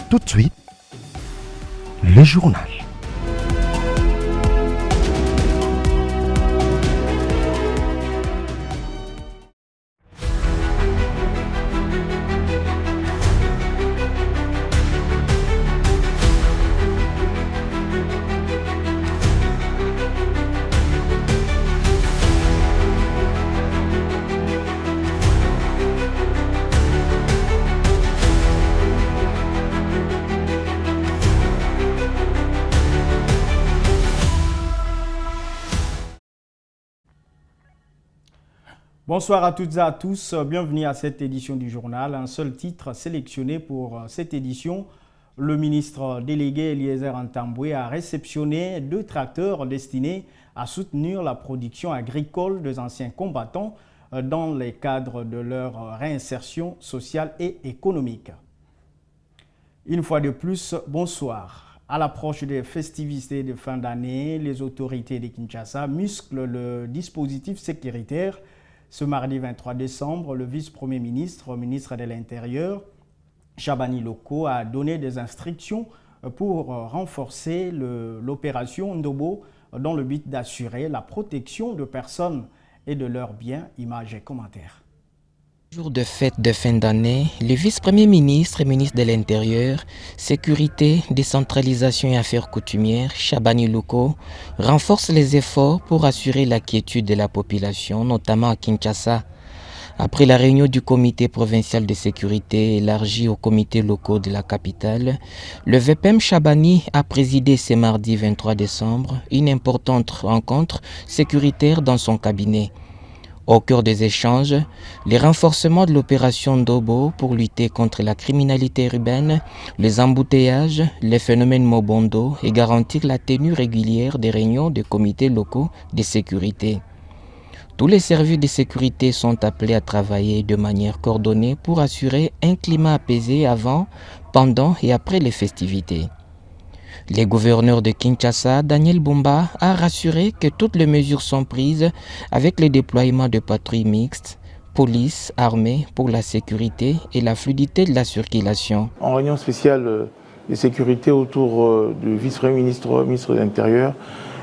Tout de suite, le journal. Bonsoir à toutes et à tous, bienvenue à cette édition du journal. Un seul titre sélectionné pour cette édition. Le ministre délégué Eliezer Ntambwe a réceptionné 2 tracteurs destinés à soutenir la production agricole des anciens combattants dans le cadre de leur réinsertion sociale et économique. Une fois de plus, bonsoir. À l'approche des festivités de fin d'année, les autorités de Kinshasa musclent le dispositif sécuritaire. Ce mardi 23 décembre, le vice-premier ministre, ministre de l'Intérieur, Chabani Loko, a donné des instructions pour renforcer l'opération Ndobo dans le but d'assurer la protection de personnes et de leurs biens. Images et commentaires. Jour de fête de fin d'année, le vice-premier ministre et ministre de l'Intérieur, Sécurité, Décentralisation et Affaires coutumières, Chabani Loko, renforce les efforts pour assurer la quiétude de la population, notamment à Kinshasa. Après la réunion du comité provincial de sécurité élargi aux comités locaux de la capitale, le VPM Chabani a présidé ce mardi 23 décembre une importante rencontre sécuritaire dans son cabinet. Au cœur des échanges, les renforcements de l'opération Ndobo pour lutter contre la criminalité urbaine, les embouteillages, les phénomènes Mobondo et garantir la tenue régulière des réunions des comités locaux de sécurité. Tous les services de sécurité sont appelés à travailler de manière coordonnée pour assurer un climat apaisé avant, pendant et après les festivités. Le gouverneur de Kinshasa, Daniel Bumba, a rassuré que toutes les mesures sont prises avec le déploiement de patrouilles mixtes, police, armée pour la sécurité et la fluidité de la circulation. En réunion spéciale de sécurité autour du vice-premier ministre, ministre de l'Intérieur,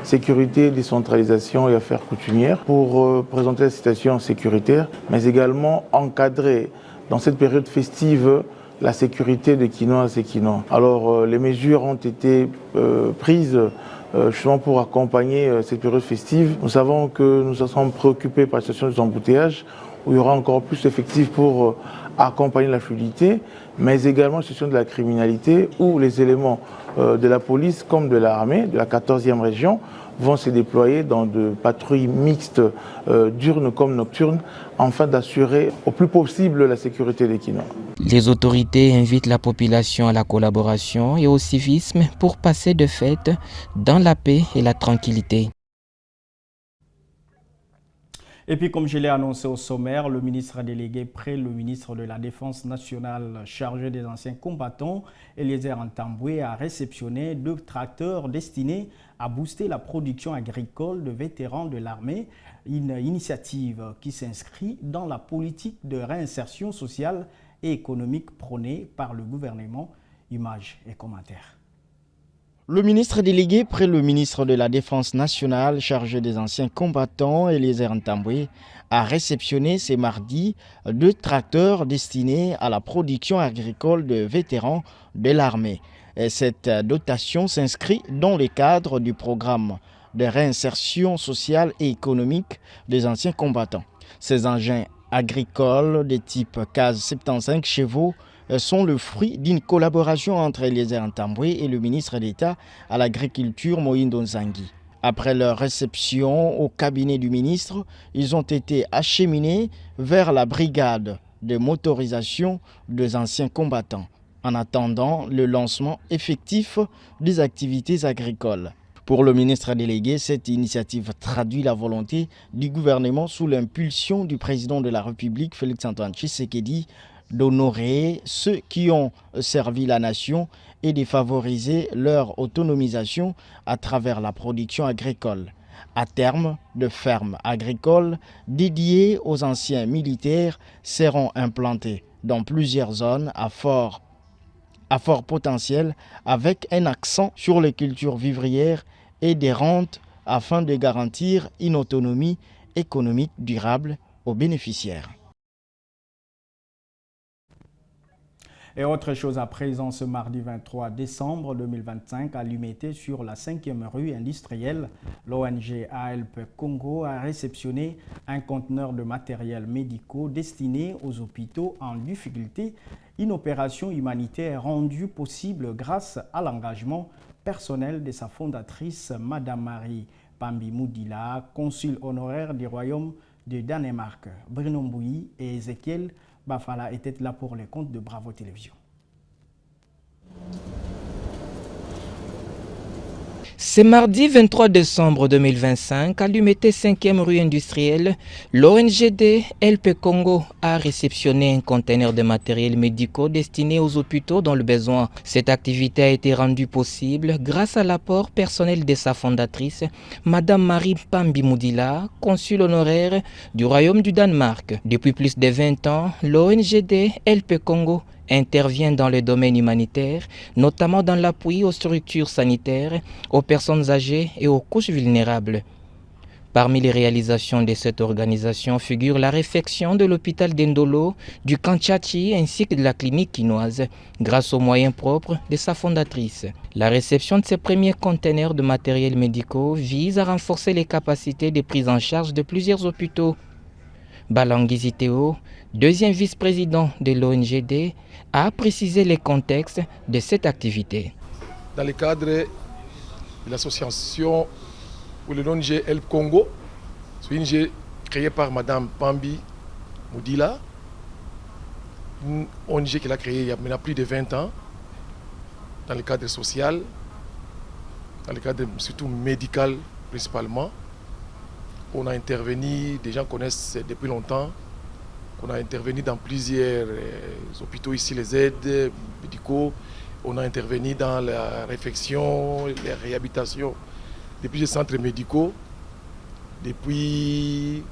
sécurité, décentralisation et affaires coutumières, pour présenter la situation sécuritaire, mais également encadrer dans cette période festive la sécurité des Kinoises et Kinois. Alors les mesures ont été prises justement pour accompagner cette période festive. Nous savons que nous sommes préoccupés par la situation des embouteillages, où il y aura encore plus d'effectifs pour accompagner la fluidité, mais également la situation de la criminalité, où les éléments de la police comme de l'armée, de la 14e région, vont se déployer dans de patrouilles mixtes, diurnes comme nocturnes, afin d'assurer au plus possible la sécurité des Kinois. Les autorités invitent la population à la collaboration et au civisme pour passer de fêtes dans la paix et la tranquillité. Et puis, comme je l'ai annoncé au sommaire, le ministre délégué près le ministre de la Défense nationale chargé des anciens combattants, Eliezer Ntambwe, a réceptionné 2 tracteurs destinés à booster la production agricole de vétérans de l'armée, une initiative qui s'inscrit dans la politique de réinsertion sociale et économique prônée par le gouvernement. Images et commentaires. Le ministre délégué près le ministre de la Défense nationale chargé des anciens combattants, Eliezer Ntambwe, a réceptionné ce mardi 2 tracteurs destinés à la production agricole de vétérans de l'armée. Cette dotation s'inscrit dans le cadre du programme de réinsertion sociale et économique des anciens combattants. Ces engins agricoles de type CAS 75 chevaux sont le fruit d'une collaboration entre Eliezer Ntambwe et le ministre d'État à l'agriculture Moïndo Nzangi. Après leur réception au cabinet du ministre, ils ont été acheminés vers la brigade de motorisation des anciens combattants, en attendant le lancement effectif des activités agricoles. Pour le ministre délégué, cette initiative traduit la volonté du gouvernement sous l'impulsion du président de la République, Félix-Antoine Tshisekedi, d'honorer ceux qui ont servi la nation et de favoriser leur autonomisation à travers la production agricole. À terme, de fermes agricoles dédiées aux anciens militaires seront implantées dans plusieurs zones à fort à fort potentiel avec un accent sur les cultures vivrières et des rentes afin de garantir une autonomie économique durable aux bénéficiaires. Et autre chose à présent, ce mardi 23 décembre 2025, à Lumété, sur la 5e rue industrielle, l'ONG ALP Congo a réceptionné un conteneur de matériel médical destiné aux hôpitaux en difficulté, une opération humanitaire rendue possible grâce à l'engagement personnel de sa fondatrice, Madame Marie Pambi Moudila, consul honoraire du Royaume de Danemark. Bruno Mbouyi et Ezekiel Bafala étaient là pour les comptes de Bravo Télévision. C'est mardi 23 décembre 2025, à Lumété 5e rue industrielle, l'ONGD LP Congo a réceptionné un conteneur de matériel médical destiné aux hôpitaux dans le besoin. Cette activité a été rendue possible grâce à l'apport personnel de sa fondatrice, Madame Marie Pambi Moudila, consul honoraire du Royaume du Danemark. Depuis plus de 20 ans, l'ONGD LP Congo intervient dans le domaine humanitaire, notamment dans l'appui aux structures sanitaires, aux personnes âgées et aux couches vulnérables. Parmi les réalisations de cette organisation figure la réfection de l'hôpital d'Endolo, du Kanchachi ainsi que de la clinique quinoise, grâce aux moyens propres de sa fondatrice. La réception de ces premiers conteneurs de matériel médical vise à renforcer les capacités de prise en charge de plusieurs hôpitaux. Balangui Ziteo, deuxième vice-président de l'ONGD, a précisé les contextes de cette activité. Dans le cadre de l'association ou l'ONG Help Congo, c'est une ONG créée par Madame Pambi Moudila, une ONG qu'elle a créée il y a maintenant plus de 20 ans, dans le cadre social, dans le cadre surtout médical principalement. On a intervenu, des gens connaissent depuis longtemps, qu'on a intervenu dans plusieurs hôpitaux ici, les aides médicaux. On a intervenu dans la réfection, la réhabilitation de plusieurs centres médicaux depuis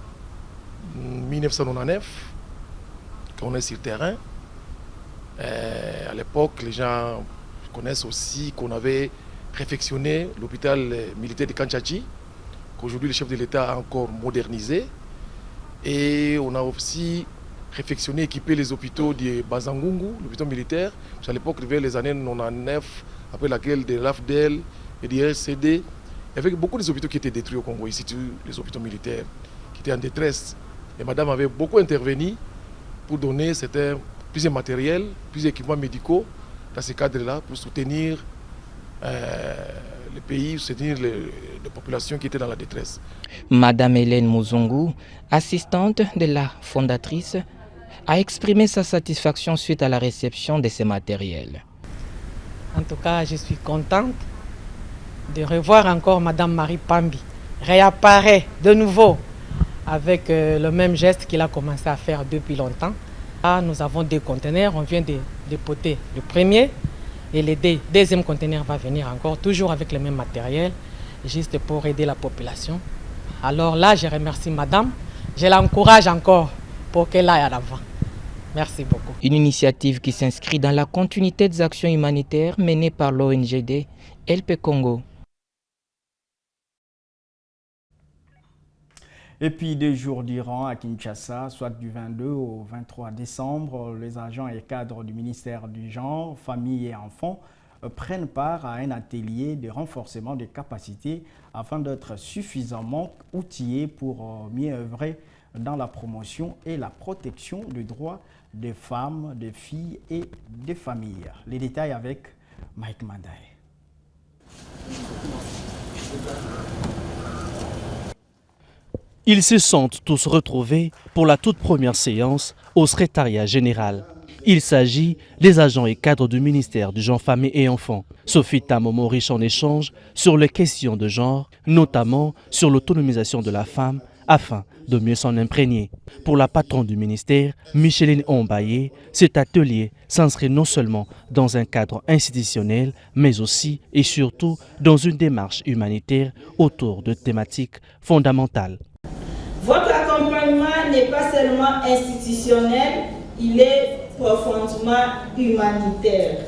1999, quand on est sur le terrain. À l'époque, les gens connaissent aussi qu'on avait réfectionné l'hôpital militaire de Kanchachi, qu'aujourd'hui le chef de l'État a encore modernisé. Et on a aussi réfectionné, équipé les hôpitaux de Bazangungu, l'hôpital militaire. Parce qu'à l'époque, vers les années 99, après la guerre de l'AFDEL et de RCD, il y avait beaucoup d'hôpitaux qui étaient détruits au Congo, ici, les hôpitaux militaires, qui étaient en détresse. Et madame avait beaucoup intervenu pour donner plusieurs matériels, plusieurs équipements médicaux dans ces cadres-là, pour soutenir le pays, soutenir les populations qui étaient dans la détresse. Madame Hélène Muzungu, assistante de la fondatrice, a exprimé sa satisfaction suite à la réception de ces matériels. En tout cas, je suis contente de revoir encore Madame Marie Pambi réapparaître de nouveau avec le même geste qu'il a commencé à faire depuis longtemps. Là, nous avons 2 conteneurs, on vient de dépoter le premier et le deuxième conteneur va venir encore, toujours avec le même matériel, juste pour aider la population. Alors là, je remercie Madame, je l'encourage encore pour qu'elle aille à l'avant. Merci beaucoup. Une initiative qui s'inscrit dans la continuité des actions humanitaires menées par l'ONGD LP Congo. Et puis 2 jours durant à Kinshasa, soit du 22 au 23 décembre, les agents et cadres du ministère du Genre, Famille et Enfants prennent part à un atelier de renforcement des capacités afin d'être suffisamment outillés pour mieux œuvrer dans la promotion et la protection des droits des femmes, des filles et des familles. Les détails avec Mike Mandae. Ils se sentent tous retrouvés pour la toute première séance au secrétariat général. Il s'agit des agents et cadres du ministère du Genre, Famille et Enfants. Ce fut un moment riche en échanges sur les questions de genre, notamment sur l'autonomisation de la femme, afin de mieux s'en imprégner. Pour la patronne du ministère, Micheline Ombaye, cet atelier s'inscrit non seulement dans un cadre institutionnel, mais aussi et surtout dans une démarche humanitaire autour de thématiques fondamentales. Votre accompagnement n'est pas seulement institutionnel, il est profondément humanitaire.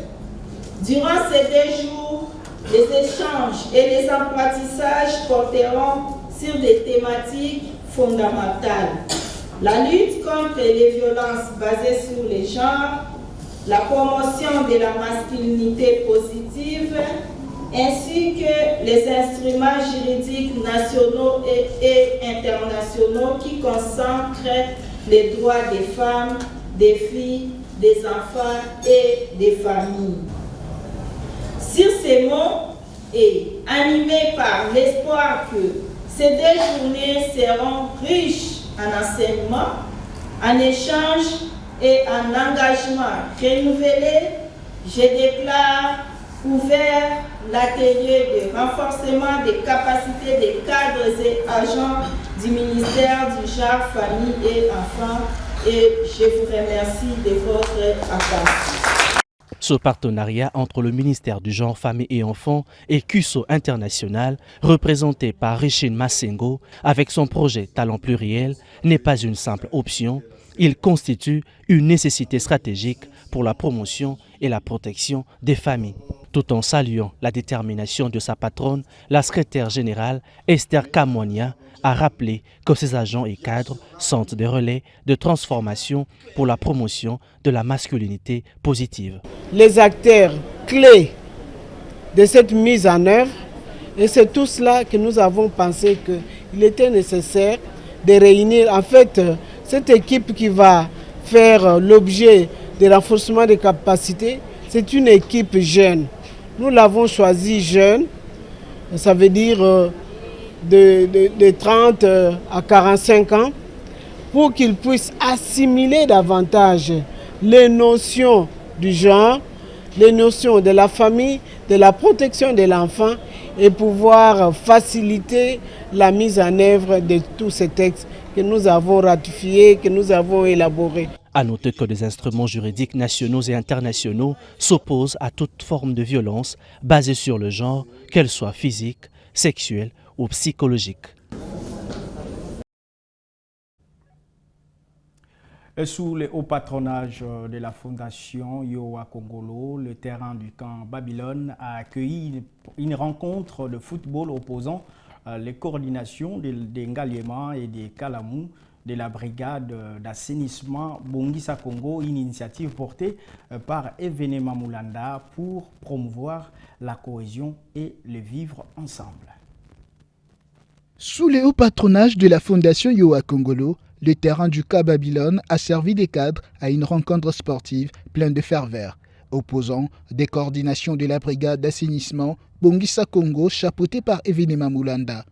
Durant ces 2 jours, les échanges et les apprentissages porteront sur des thématiques fondamentales. La lutte contre les violences basées sur les genres, la promotion de la masculinité positive, ainsi que les instruments juridiques nationaux et internationaux qui concentrent les droits des femmes, des filles, des enfants et des familles. Sur ces mots et animés par l'espoir que ces 2 journées seront riches en enseignement, en échange et en engagement renouvelé, je déclare ouvert l'atelier de renforcement des capacités des cadres et agents du ministère du genre, famille et enfants, et je vous remercie de votre attention. Ce partenariat entre le ministère du Genre, Famille et Enfants et CUSO International, représenté par Richine Massengo, avec son projet Talent Pluriel, n'est pas une simple option. Il constitue une nécessité stratégique pour la promotion et la protection des familles. Tout en saluant la détermination de sa patronne, la secrétaire générale Esther Kamwania a rappelé que ses agents et cadres sont des relais de transformation pour la promotion de la masculinité positive. Les acteurs clés de cette mise en œuvre, et c'est tout cela que nous avons pensé qu'il était nécessaire de réunir en fait cette équipe qui va faire l'objet du renforcement des capacités. C'est une équipe jeune. Nous l'avons choisie jeune, ça veut dire de 30 à 45 ans, pour qu'ils puissent assimiler davantage les notions du genre, les notions de la famille, de la protection de l'enfant et pouvoir faciliter la mise en œuvre de tous ces textes que nous avons ratifiés, que nous avons élaborés. À noter que des instruments juridiques nationaux et internationaux s'opposent à toute forme de violence basée sur le genre, qu'elle soit physique, sexuelle ou psychologique. Sous le haut patronage de la fondation Yowa Kongolo, le terrain du camp Babylone a accueilli une rencontre de football opposant les coordinations des Ngaliema et des Kalamou de la brigade d'assainissement Bongisa Congo, une initiative portée par Evenema Moulanda pour promouvoir la cohésion et le vivre ensemble. Sous le haut patronage de la fondation Yowa Kongolo, le terrain du camp Babylone a servi de cadre à une rencontre sportive pleine de ferveur, opposant des coordinations de la brigade d'assainissement Bongisa Congo chapeautée par Evenema Moulanda.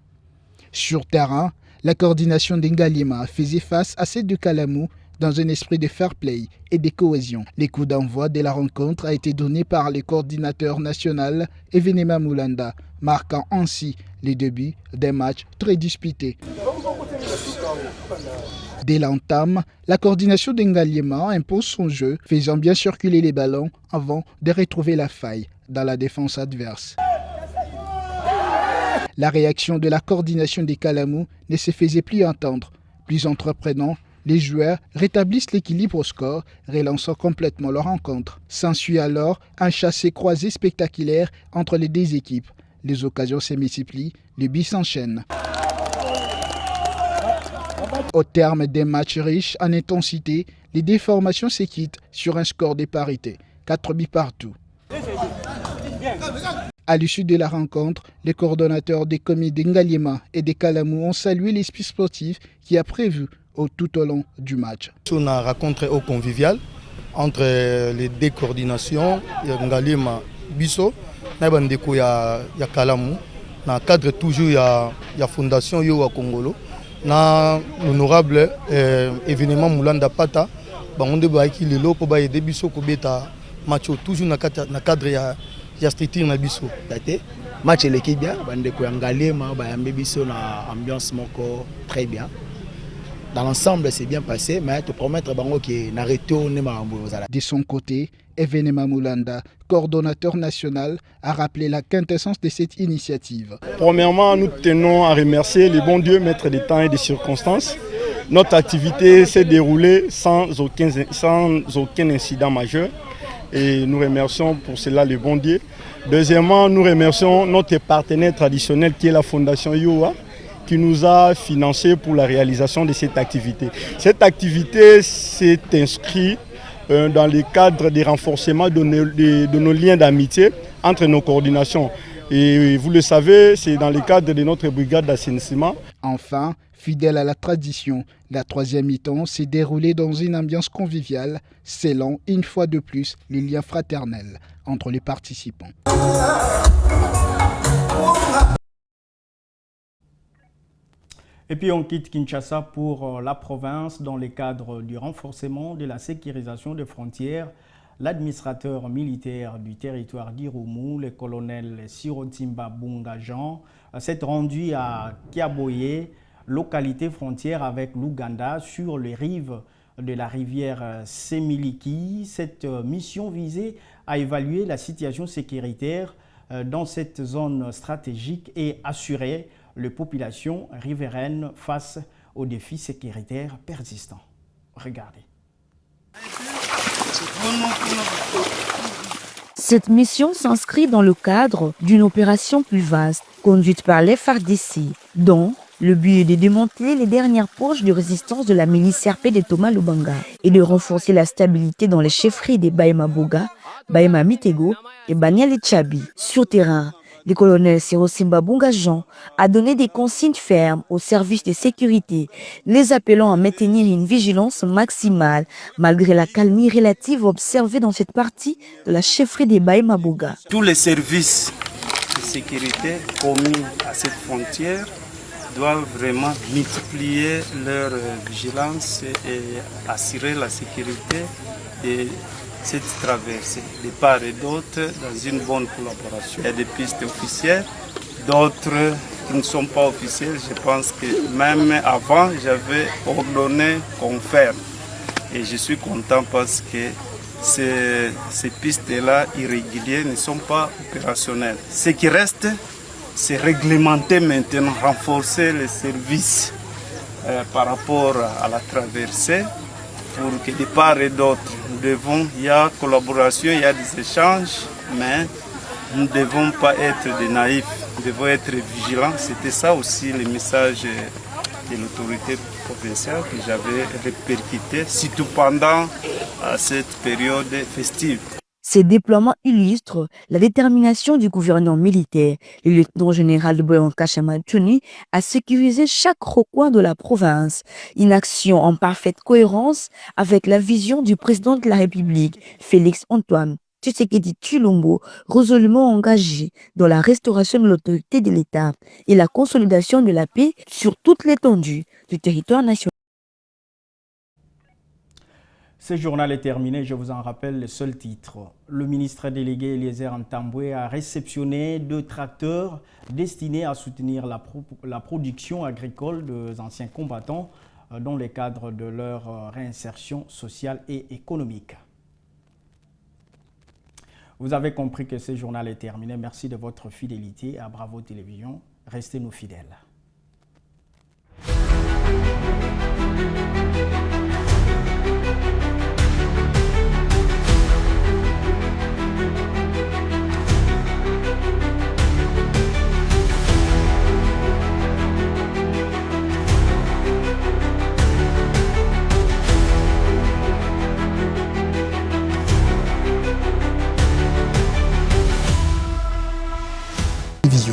Sur terrain, la coordination d'Engaliema faisait face à celle de Kalamou dans un esprit de fair play et de cohésion. Les coups d'envoi de la rencontre a été donné par le coordinateur national Evenema Moulanda, marquant ainsi les débuts d'un match très disputé. Dès l'entame, la coordination d'Engaliema impose son jeu, faisant bien circuler les ballons avant de retrouver la faille dans la défense adverse. La réaction de la coordination des Kalamou ne se faisait plus entendre. Plus entreprenant, les joueurs rétablissent l'équilibre au score, relançant complètement leur rencontre. S'ensuit alors un chassé-croisé spectaculaire entre les deux équipes. Les occasions se multiplient, les buts s'enchaînent. Au terme des matchs riches en intensité, les deux formations se quittent sur un score de parité, 4 buts partout. À l'issue de la rencontre, les coordonnateurs des comités d'Engaliema et des Kalamou ont salué l'esprit sportif qui a prévu tout au long du match. On a rencontré au convivial entre les deux coordinations, Ngaliema Bisso, Naibandeko ya Kalamou, dans le cadre toujours de la fondation Yowa Kongolo, na l'honorable événement Moulanda Pata, bangonde baiki lelo po ba aider Bisso ko beta match toujours na cadre ya structure na Bisso. Date match l'équipe bien, bandeko ya Ngaliema ba yambe Bisso na ambiance moko très bien. Dans l'ensemble, c'est bien passé, mais te promettre que na retourner ma. De son côté, Evenema Moulanda, coordonnateur national, a rappelé la quintessence de cette initiative. Premièrement, nous tenons à remercier les bons dieux, maîtres des temps et des circonstances. Notre activité s'est déroulée sans aucun incident majeur. et nous remercions pour cela le bon Dieu. Deuxièmement, nous remercions notre partenaire traditionnel qui est la Fondation Yoa, qui nous a financé pour la réalisation de cette activité. Cette activité s'est inscrite dans le cadre des renforcements de nos liens d'amitié entre nos coordinations. Et vous le savez, c'est dans le cadre de notre brigade d'assainissement. Enfin, fidèle à la tradition, la troisième mi-temps s'est déroulée dans une ambiance conviviale, scellant une fois de plus les liens fraternels entre les participants. Et puis on quitte Kinshasa pour la province dans le cadre du renforcement de la sécurisation des frontières. L'administrateur militaire du territoire d'Irumu, le colonel Sirotimba Bunga Jean, s'est rendu à Kiaboye, localité frontière avec l'Ouganda, sur les rives de la rivière Semiliki. Cette mission visait à évaluer la situation sécuritaire dans cette zone stratégique et assurer les populations riveraines face aux défis sécuritaires persistants. Regardez. Cette mission s'inscrit dans le cadre d'une opération plus vaste conduite par les FARDC, dont le but est de démanteler les dernières poches de résistance de la milice RP de Thomas Lubanga et de renforcer la stabilité dans les chefferies des Bahema Boga, Bahema Mitego et Baniel Chabi. Sur terrain, le colonel Sirotimba Bunga Jean a donné des consignes fermes aux services de sécurité, les appelant à maintenir une vigilance maximale malgré la calmie relative observée dans cette partie de la chefferie des Bahema Boga. Tous les services de sécurité commis à cette frontière doivent vraiment multiplier leur vigilance et assurer la sécurité de cette traversée de part et d'autre dans une bonne collaboration. Il y a des pistes officielles, d'autres qui ne sont pas officielles. Je pense que même avant, j'avais ordonné qu'on ferme. Et je suis content parce que ces pistes-là irrégulières ne sont pas opérationnelles. Ce qui reste, c'est réglementer maintenant, renforcer les services par rapport à la traversée pour que de part et d'autre, il y a collaboration, il y a des échanges, mais nous ne devons pas être des naïfs, nous devons être vigilants. C'était ça aussi le message de l'autorité provinciale que j'avais répercuté, surtout pendant cette période festive. Ces déploiements illustrent la détermination du gouvernement militaire, le lieutenant-général de Boyanka Chamatuni, à sécuriser chaque recoin de la province. Une action en parfaite cohérence avec la vision du président de la République, Félix Antoine Tshisekedi Tshilombo, résolument engagé dans la restauration de l'autorité de l'État et la consolidation de la paix sur toute l'étendue du territoire national. Ce journal est terminé, je vous en rappelle le seul titre. Le ministre délégué Eliezer Ntambwe a réceptionné 2 tracteurs destinés à soutenir la production agricole des anciens combattants dans le cadre de leur réinsertion sociale et économique. Vous avez compris que ce journal est terminé. Merci de votre fidélité à Bravo Télévision. Restez-nous fidèles. Vision.